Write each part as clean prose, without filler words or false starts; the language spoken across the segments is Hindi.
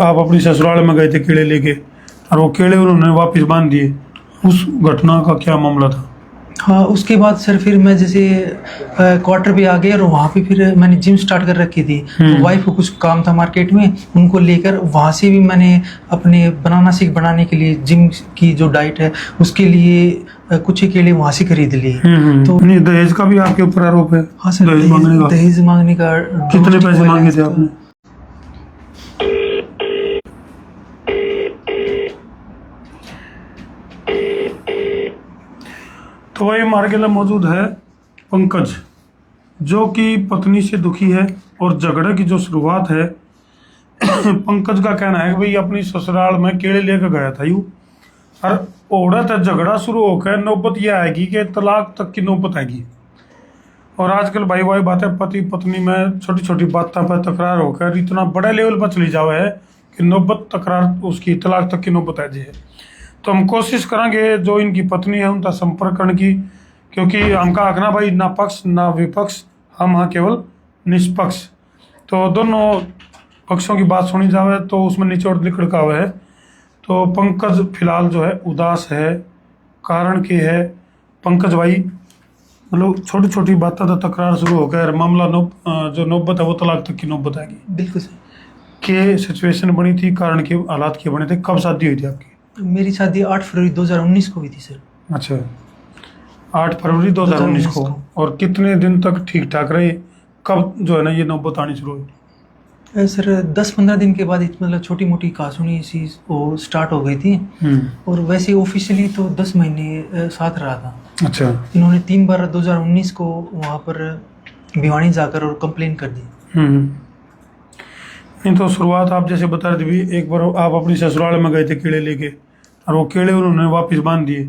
आप अपनी ससुराल में गए थे केले लेके और वो केले उन्होंने वापस बांध दिए, उस घटना का क्या मामला था? हाँ, उसके बाद सर फिर मैं जैसे क्वार्टर पे आ गया और वहाँ पे फिर मैंने जिम स्टार्ट कर रखी थी। तो वाइफ को कुछ काम था मार्केट में, उनको लेकर वहाँ से भी मैंने अपने बनाना शेक बनाने के लिए जिम की जो डाइट है उसके लिए कुछ ही केले वहाँ से खरीद लिए। तो नहीं, दहेज का भी आपके ऊपर आरोप है? हाँ सर, दहेज मांगने का। कितने पैसे मांगे थे आपने? तो वही हमारे के लिए मौजूद है पंकज, जो कि पत्नी से दुखी है और झगड़े की जो शुरुआत है पंकज का कहना है कि भाई अपनी ससुराल में केले लेकर गया था यूं, और औरत है झगड़ा शुरू होकर नौबत यह आएगी कि तलाक तक की नौबत आएगी। और आजकल भाई भाई बातें पति पत्नी में छोटी छोटी बातों पर तकरार होकर इतना बड़े लेवल पर चली जावे है कि नौबत तकरार उसकी तलाक तक की नौबत आ जाए। तो हम कोशिश करेंगे जो इनकी पत्नी है उनका संपर्क करने की, क्योंकि हमका आखना भाई ना पक्ष ना विपक्ष, हम हाँ केवल निष्पक्ष। तो दोनों पक्षों की बात सुनी जावे तो उसमें निचोड़ निकल का है। तो पंकज फिलहाल जो है उदास है, कारण की है पंकज भाई, मतलब छोटी छोटी बातों तो तकरार शुरू हो गया, मामला जो नौबत है वो तलाक तक की नौबत आएगी। बिल्कुल सर। के सिचुएशन बनी थी, कारण के हालात के बने थे, कब शादी हुई थी आपकी? मेरी शादी 8 फरवरी 2019 को हुई थी सर। अच्छा, 8 फरवरी 2019 को। और कितने दिन तक ठीक ठाक रहे, कब जो है ना ये नौबत आनी शुरू हुई? सर 10-15 दिन के बाद मतलब छोटी मोटी कहासुनी सी वो स्टार्ट हो गई थी। और वैसे ऑफिशियली तो 10 महीने साथ रहा था। अच्छा। इन्होंने 3 बार 2019 को वहाँ पर भिवानी जाकर और कंप्लेन कर दी। नहीं तो शुरुआत आप जैसे बता रहे थे भी, एक बार आप अपनी ससुराल में गए थे केले लेके और वो केले उन्होंने वापस बांध दिए,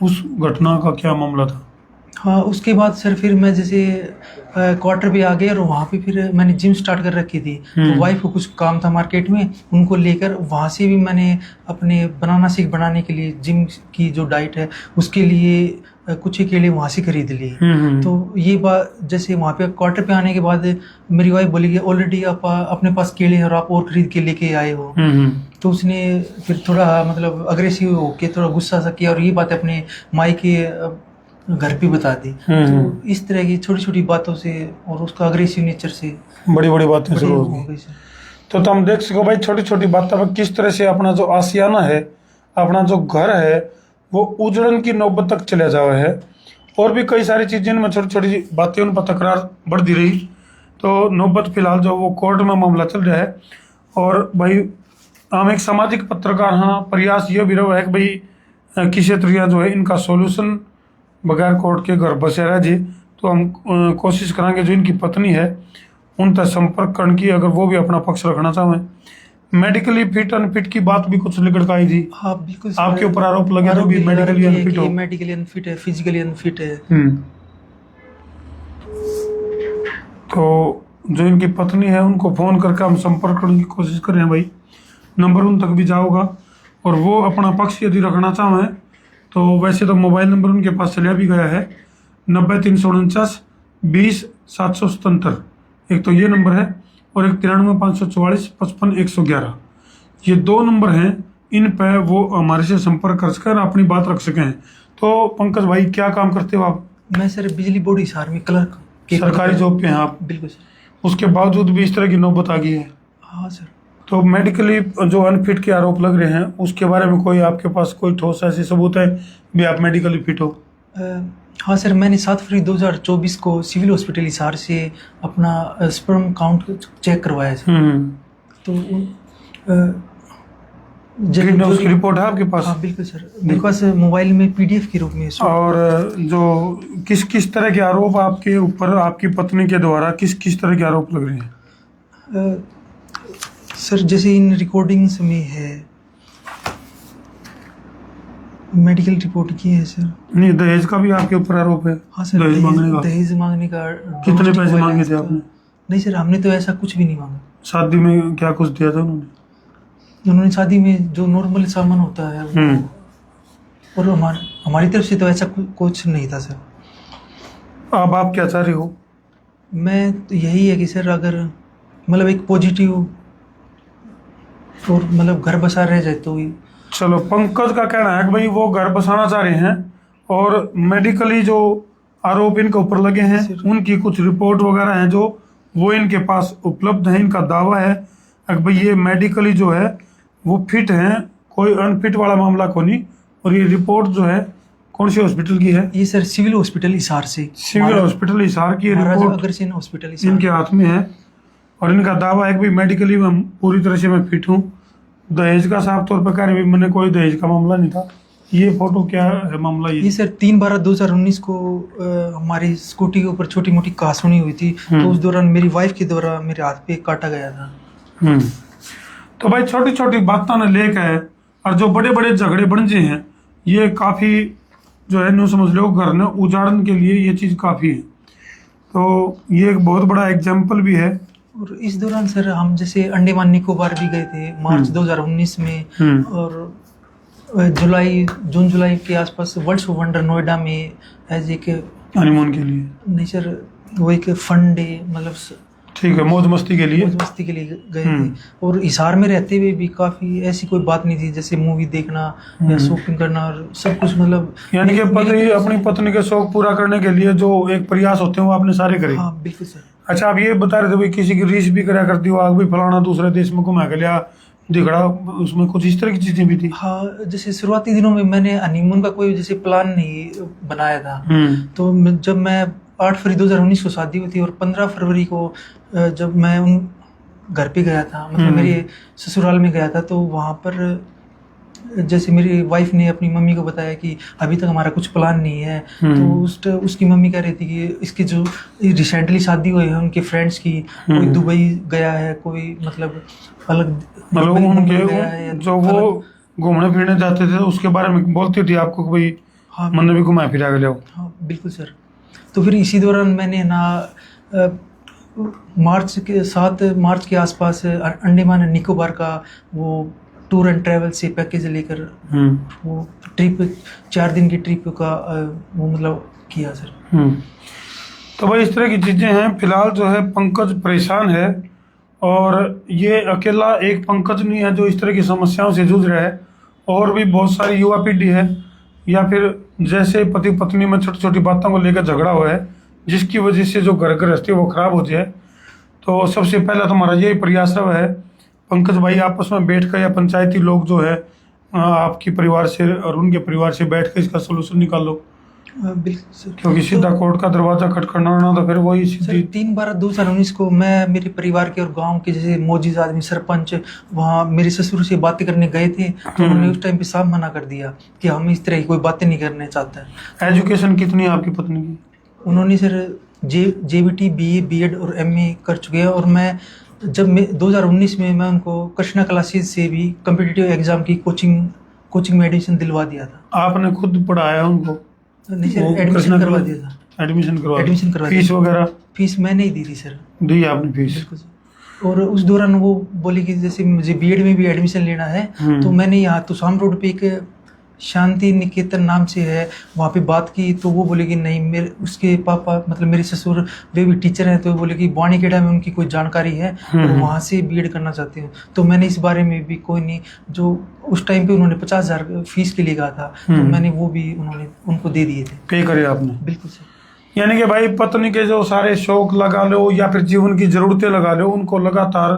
उस घटना का क्या मामला था? हाँ, उसके बाद सर फिर मैं जैसे क्वार्टर पे आ गया और वहाँ पे फिर मैंने जिम स्टार्ट कर रखी थी। तो वाइफ को कुछ काम था मार्केट में, उनको लेकर वहाँ से भी मैंने अपने बनाना शेक बनाने के लिए जिम की जो डाइट है उसके लिए कुछ ही केले वहाँ से खरीद लिए। तो ये बात जैसे वहाँ पे क्वार्टर पे आने के बाद मेरी वाइफ बोली कि ऑलरेडी आप अपने पास केले हैं और आप और खरीद के लेके आए हो। तो उसने फिर थोड़ा मतलब अग्रेसिव होके थोड़ा गुस्सा सा किया और ये बात अपने माई के घर पे बता दी। तो इस तरह की छोटी छोटी बातों से और उसका अग्रेसिव नेचर से बड़ी बड़ी बातें शुरू हो गई। तो तुम देख सको भाई छोटी छोटी बातों पर किस तरह से अपना जो आशियाना है, अपना जो घर है वो उजड़न की नौबत तक चले जावे है। और भी कई सारी चीजें में छोटी छोटी बातें उन पर तकरार बढ़ती रही। तो नौबत फिलहाल जो वो कोर्ट में मामला चल रहा है। और भाई हम एक सामाजिक पत्रकार, हाँ प्रयास ये भी रहा है कि भाई किसी तरह जो है इनका सोल्यूशन बगैर कोर्ट के घर बसे रह जी। तो हम कोशिश करेंगे जो इनकी पत्नी है उन तक संपर्क करने की, अगर वो भी अपना पक्ष रखना चाहें। मेडिकली फिट अनफिट की बात भी कुछ निकल कर आई थी। हाँ बिल्कुल, आपके ऊपर आरोप लगे तो भी मेडिकली अनफिट हो। मेडिकली अनफिट है, फिजिकली अनफिट है। तो जो इनकी पत्नी है उनको फोन करके हम संपर्क करने की कोशिश कर रहे हैं भाई, नंबर उन तक भी जाओगा। और वो अपना पक्ष यदि रखना चाहें तो वैसे तो मोबाइल नंबर उनके पास चला भी गया है 90-349 20-777। एक तो ये नंबर है और एक 93-544 55-111। ये 2 नंबर हैं, इन पे वो हमारे से संपर्क कर सकें अपनी बात रख सकें। तो पंकज भाई क्या काम करते हो आप? मैं सर बिजली बोर्ड हिसार में क्लर्क, सरकारी जॉब पे हैं आप? बिल्कुल सर। उसके बावजूद भी इस तरह की नौबत आ गई है? हाँ सर। तो मेडिकली जो अनफिट के आरोप लग रहे हैं उसके बारे में कोई आपके पास कोई ठोस ऐसी सबूत है भी आप मेडिकली फिट हो? हाँ सर, मैंने 7 फरवरी 2024 को सिविल हॉस्पिटल हिसार से अपना स्पर्म काउंट चेक करवाया सर। तो उसकी रिपोर्ट है आपके पास? हाँ बिल्कुल सर, मेरे पास मोबाइल में PDF के रूप में। और जो किस किस तरह के आरोप आपके ऊपर आपकी पत्नी के द्वारा किस किस तरह के आरोप लग रहे हैं? सर जैसे इन रिकॉर्डिंग्स में है, मेडिकल रिपोर्ट की है सर। नहीं, दहेज का भी आपके ऊपर आरोप है? हाँ सर, दहेज मांगने का। कितने पैसे मांगे थे आपने? नहीं सर, हमने तो ऐसा कुछ भी नहीं मांगा। शादी में क्या कुछ दिया था उन्होंने शादी में जो नॉर्मल सामान होता है और हमारी तरफ से तो ऐसा कुछ नहीं था सर। अब आप क्या चाह रहे हो? मैं तो यही है कि सर अगर मतलब एक पॉजिटिव और मतलब घर बसा रह जाए तो ही। चलो, पंकज का कहना है कि भाई वो घर बसाना चाह रहे हैं और मेडिकली जो आरोप इनके ऊपर लगे हैं उनकी कुछ रिपोर्ट वगैरह हैं जो वो इनके पास उपलब्ध है। इनका दावा है कि भाई ये मेडिकली जो है वो फिट हैं, कोई अनफिट वाला मामला को नहीं। और ये रिपोर्ट जो है कौन सी हॉस्पिटल की है? ये सर सिविल हॉस्पिटल हिसार से, सिविल हॉस्पिटल हिसार की महाराजा रिपोर्ट अग्रसेन हॉस्पिटल हिसार इनके हाथ में है। और इनका दावा है कि भाई मेडिकली मैं पूरी तरह से मैं फिट हूँ। दहेज का साफ तौर पर कह रहे मैंने कोई दहेज का मामला नहीं था। ये फोटो क्या है मामला? ये सर 3/12/2019 को हमारी स्कूटी के ऊपर छोटी मोटी कासुनी हुई थी, तो उस दौरान मेरी वाइफ के द्वारा मेरे हाथ पे काटा गया था। तो भाई छोटी छोटी बातों ने लेकर और जो बड़े बड़े झगड़े बन जाए हैं, ये काफी जो है न्यू समझ लो घर ने उजाड़ने के लिए ये चीज काफी है। तो ये एक बहुत बड़ा एग्जाम्पल भी है। और इस दौरान सर हम जैसे अंडमान निकोबार भी गए थे मार्च 2019 में, और जून जुलाई के आसपास वर्ल्ड्स वंडर नोएडा में एज एक हनीमून के लिए नहीं सर, वो एक फन डे मतलब ठीक है मौज मस्ती के लिए गए थे। और हिसार में रहते हुए भी काफी ऐसी कोई बात नहीं थी, जैसे मूवी देखना या शॉपिंग करना और सब कुछ, मतलब यानी कि पति अपनी पत्नी के शौक पूरा करने के लिए जो एक प्रयास होते हैं वो आपने सारे करे। हाँ बिल्कुल सर। अच्छा, आप ये बता रहे थे भाई किसी की रीस भी करा करती हो, आग भी फलाना दूसरे देश में घुमा के लिया दिखड़ा, उसमें कुछ इस तरह की चीजें भी थी? हाँ, जैसे शुरुआती दिनों में मैंने हनीमून का कोई जैसे प्लान नहीं बनाया था। तो जब मैं 8 फरवरी 2019 को शादी हुई थी और 15 फरवरी को जब मैं उन घर पे गया था, मतलब मेरे ससुराल में गया था, तो वहाँ पर जैसे मेरी वाइफ ने अपनी मम्मी को बताया कि अभी तक हमारा कुछ प्लान नहीं है। तो उसकी मम्मी कह रही थी कि इसकी जो रिसेंटली शादी हुई है उनके फ्रेंड्स की, कोई दुबई गया है, कोई मतलब अलग उनके जो वो घूमने फिरने जाते थे उसके बारे में बोलती थी आपको कि भाई हाँ मैंने भी घुमाया फिरा के। हाँ बिल्कुल सर। तो फिर इसी दौरान मैंने ना 7 मार्च के आसपास अंडमान एंड निकोबार का वो टूर एंड ट्रैवल से पैकेज लेकर वो ट्रिप 4 दिन की ट्रिप का वो मतलब किया सर। तो भाई इस तरह की चीजें हैं। फिलहाल जो है पंकज परेशान है और ये अकेला एक पंकज नहीं है जो इस तरह की समस्याओं से जूझ रहा है, और भी बहुत सारी युवा पीढ़ी है या फिर जैसे पति पत्नी में छोटी छोटी बातों को लेकर झगड़ा हुआ है जिसकी वजह से जो घर गृहस्थी वो खराब हो जाए। तो सबसे पहला तुम्हारा यही प्रयास है पंकज भाई, आपस में बैठकर या पंचायती लोग जो है आपकी परिवार से और उनके परिवार से बैठ कर इसका सोल्यूशन निकालो। बिल्कुल सर। क्योंकि सीधा कोर्ट का दरवाजा खटखटाना ना तो फिर वही सीधी 3/12/2019 को मैं मेरे परिवार के और गांव के जैसे मौजूद आदमी सरपंच वहाँ मेरे ससुर से बातें करने गए थे, तो उन्होंने उस टाइम पे साफ मना कर दिया कि हम इस तरह की कोई बातें नहीं करने चाहते। एजुकेशन कितनी है आपकी पत्नी की? उन्होंने सर JBT BA BEd और MA कर चुके हैं। और मैं 2019 में मैं उनको कृष्णा क्लासेज से भी कम्पिटिटिव एग्जाम की कोचिंग में एडमिशन दिलवा दिया था। आपने खुद पढ़ाया उनको? नहीं सर, एडमिशन करवा दिया था। एडमिशन करवा फीस वगैरह? फीस मैं नहीं दी थी सर। दी आपने फीस? बिल्कुल सर। और उस दौरान वो बोली कि जैसे मुझे BEd में भी एडमिशन लेना है, तो मैंने यहाँ तुसाम रोड पे एक शांति निकेतन नाम से है वहाँ पे बात की, तो वो बोले कि नहीं, मेरे उसके पापा मतलब मेरे ससुर वे भी टीचर हैं, तो बोले कि बॉनीखेड़ा में उनकी कोई जानकारी है और वहाँ से BEd करना चाहते हैं। तो मैंने इस बारे में भी कोई नहीं, जो उस टाइम पे उन्होंने 50,000 फीस के लिए कहा था, तो मैंने वो भी उनको दे दिए थे। पे करे आपने? बिल्कुल सर। यानी कि भाई पत्नी के जो सारे शौक लगा लो या फिर जीवन की जरूरतें लगा लो, उनको लगातार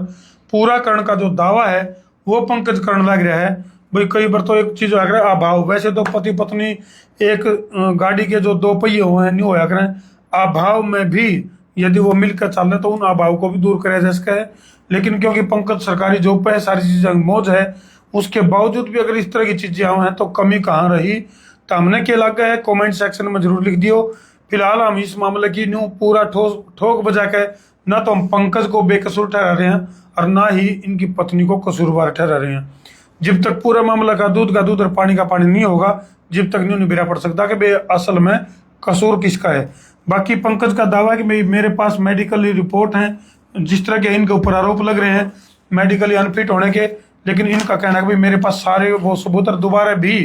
पूरा करने का जो दावा है वो पंकज करने लग रहा है। भाई कई बार तो एक चीज होया करे अभाव, वैसे तो पति पत्नी एक गाड़ी के जो 2 पहिए हुए हैं नहीं होया करें, अभाव में भी यदि वो मिलकर चल रहे तो उन अभाव को भी दूर करे जा सके है। लेकिन क्योंकि पंकज सरकारी जॉब पे है, सारी चीजें मौज है, उसके बावजूद भी अगर इस तरह की चीजें आए हैं तो कमी कहाँ रही? तो हमने क्या लगा है कमेंट सेक्शन में जरूर लिख दियो। फिलहाल हम इस मामले की न्यू पूरा ठोक बजा के न तो हम पंकज को बेकसूर ठहरा रहे हैं और ना ही इनकी पत्नी को कसूरवार ठहरा रहे हैं। जब तक पूरा मामला का दूध और पानी का पानी नहीं होगा, जब तक नहीं बेरा पड़ सकता कि असल में कसूर किसका है। बाकी पंकज का दावा है कि मेरे पास मेडिकल रिपोर्ट हैं जिस तरह के इनके ऊपर आरोप लग रहे हैं मेडिकली अनफिट होने के, लेकिन इनका कहना है कि मेरे पास सारे वो सबूत दोबारा भी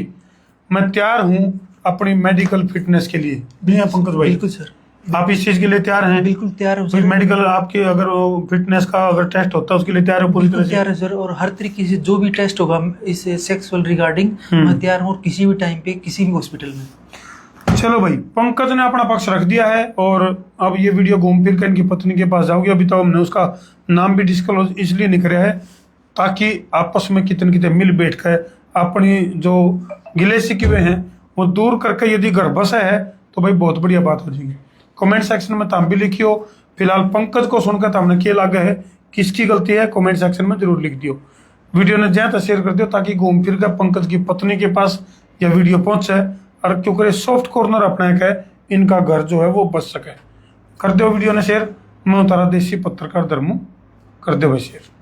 मैं तैयार हूँ अपनी मेडिकल फिटनेस के लिए। नहीं है पंकज भाई? बिल्कुल सर, आप इस चीज के लिए तैयार हैं? बिल्कुल तैयार हूँ कोई सर। मेडिकल आपके अगर फिटनेस का अगर टेस्ट होता है उसके लिए तैयार है पूरी तरह बिल्कुल से? तैयार है सर, और हर तरीके से जो भी टेस्ट होगा इस सेक्सुअल रिगार्डिंग मैं तैयार हूँ, और किसी भी टाइम पे किसी भी हॉस्पिटल में। चलो भाई, पंकज ने अपना पक्ष रख दिया है और अब ये वीडियो घूम फिर कर इनकी पत्नी के पास जाओगी। अभी तो हमने उसका नाम भी डिस्क्लोज इसलिए नहीं कराया है ताकि आपस में कितने कितने मिल बैठ कर अपनी जो गिले शिकवे हैं वो दूर करके यदि घर बसा है तो भाई बहुत बढ़िया बात हो जाएगी। कमेंट सेक्शन में तुम भी लिखियो। फिलहाल पंकज को सुनकर तुमने क्या लगा है, किसकी गलती है, कमेंट सेक्शन में जरूर लिख दियो। वीडियो ने ज्यादा तो शेयर कर दियो ताकि घूम फिर कर पंकज की पत्नी के पास यह वीडियो पहुंचे और क्योंकि सॉफ्ट कॉर्नर अपना एक है, इनका घर जो है वो बच सके। कर दो वीडियो ने शेयर। मैं तारा देसी पत्रकार धर्मू, कर दो भाई शेयर।